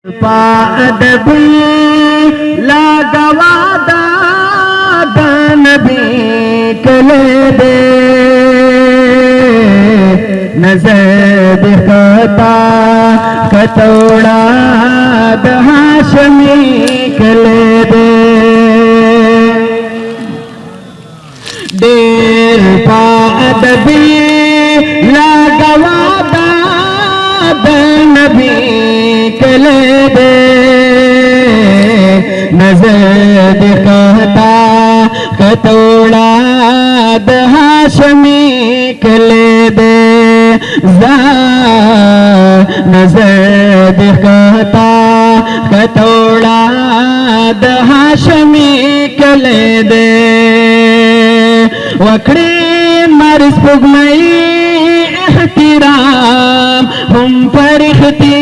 पादबी लागवादा नबी कले दे नजर दिखता कतौड़ा हाशमी कले दे डेर पादबी लागवादा नबी कले दे नजर दिखता कतौड़ा हाशमी कले दे नजर दिखता कतौड़ा हाशमी कले दे वकड़ी मर्ज पुगमई एहतिराम हम परिखती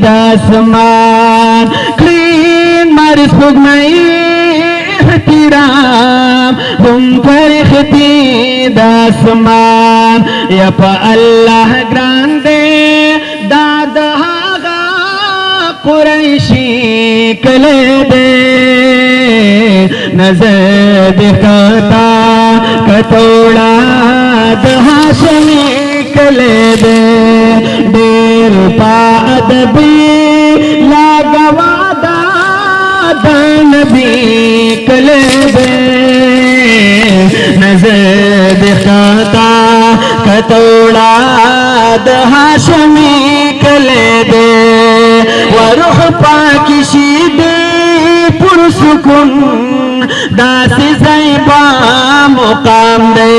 दासमान क्लीन मर्ज पुगमई एहतिराम हम परिखती दासमान यप अल्लाह ग्रांदे दादहागा कुरैशी कले दे नजर दिखता कतौड़ा हाशमी कले दे डेर पादबी लागवादा नबी कले दे नजर दिखता कतौड़ा हाशमी कले दे वरुह पाकिशी दे पुरसुकुन दासी ज़ैबा मुकाम दे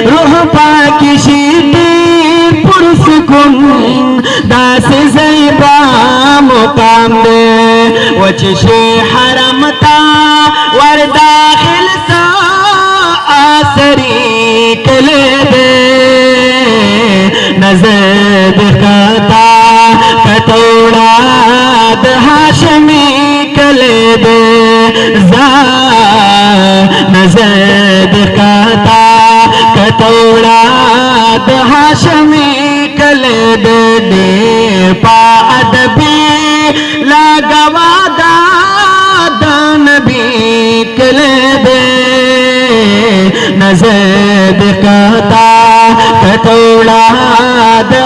रूह पाकिशी दे पुरसुकुन दासी ज़ैबा मुकाम दे वचशे हरमता वर दाखिल सा आसरी कले दे नजर दिखता कतौड़ा हाशमी कले दे नजर दिखता कतौड़ा हाशमी कले दे दे पादबी लागवादा नबी कले दे नजर दिखता कतौड़ा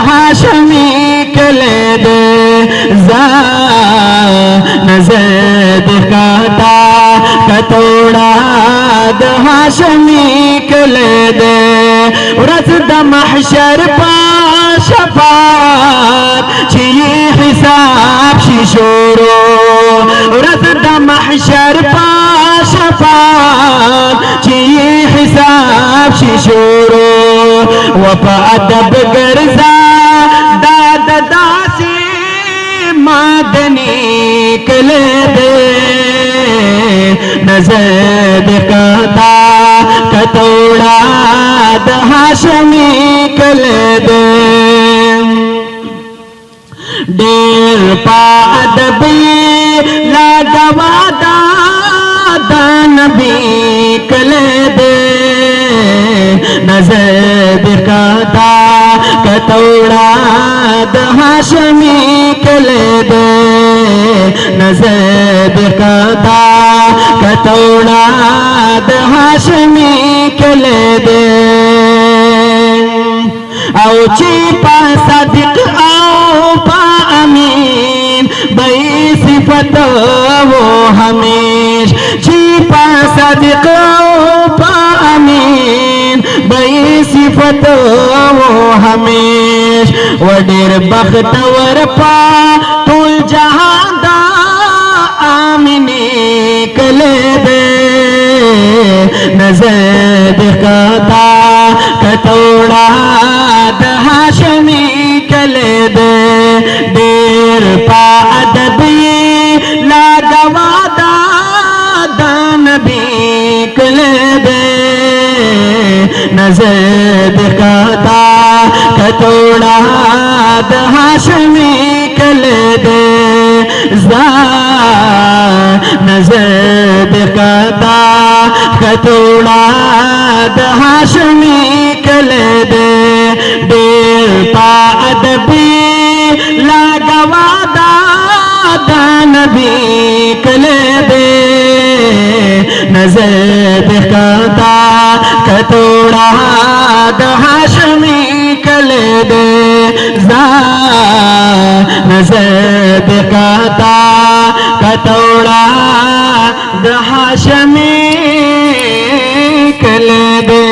हाशमी कले दे नजर दिखता कतौड़ा हाशमी कले दे रसद महशर पा शफात छिये हिसाब शिशोरो रसद महशर पा शफात छिये हिसाब शिशोरो वफा अदब गर्जा दाद दासी मादनी कले दे नजर दिखता कतौड़ा हाशमी कले दे डेर पादबी लागवादा नबी कले दे नजर दिखता कतौड़ा हाशमी कले दे नजर दिखता कतौड़ा हाशमी कले दे आओ चीपा सदिक आओ पा अमीन बई सिफत वो हमेश चीपा सदिक आओ पा अमीन बई सिफत वो हमेश वडेर बख्तवर पा तुल जहादा आमिनी कले दे नजर दिखता कतौड़ा हाशमी कले दे डेर पादबी लागवादा नबी कले दे नजर दिखता कतौड़ा हाशमी कले दे नजर दिखता कतौड़ा हाशमी कले दे डेर पादबी लागवादा आका नबी कले दे नजर दिखाता कतोड़ा द हाशमी कले दे नजर दिखाता कतोड़ा द हाशमी कले दे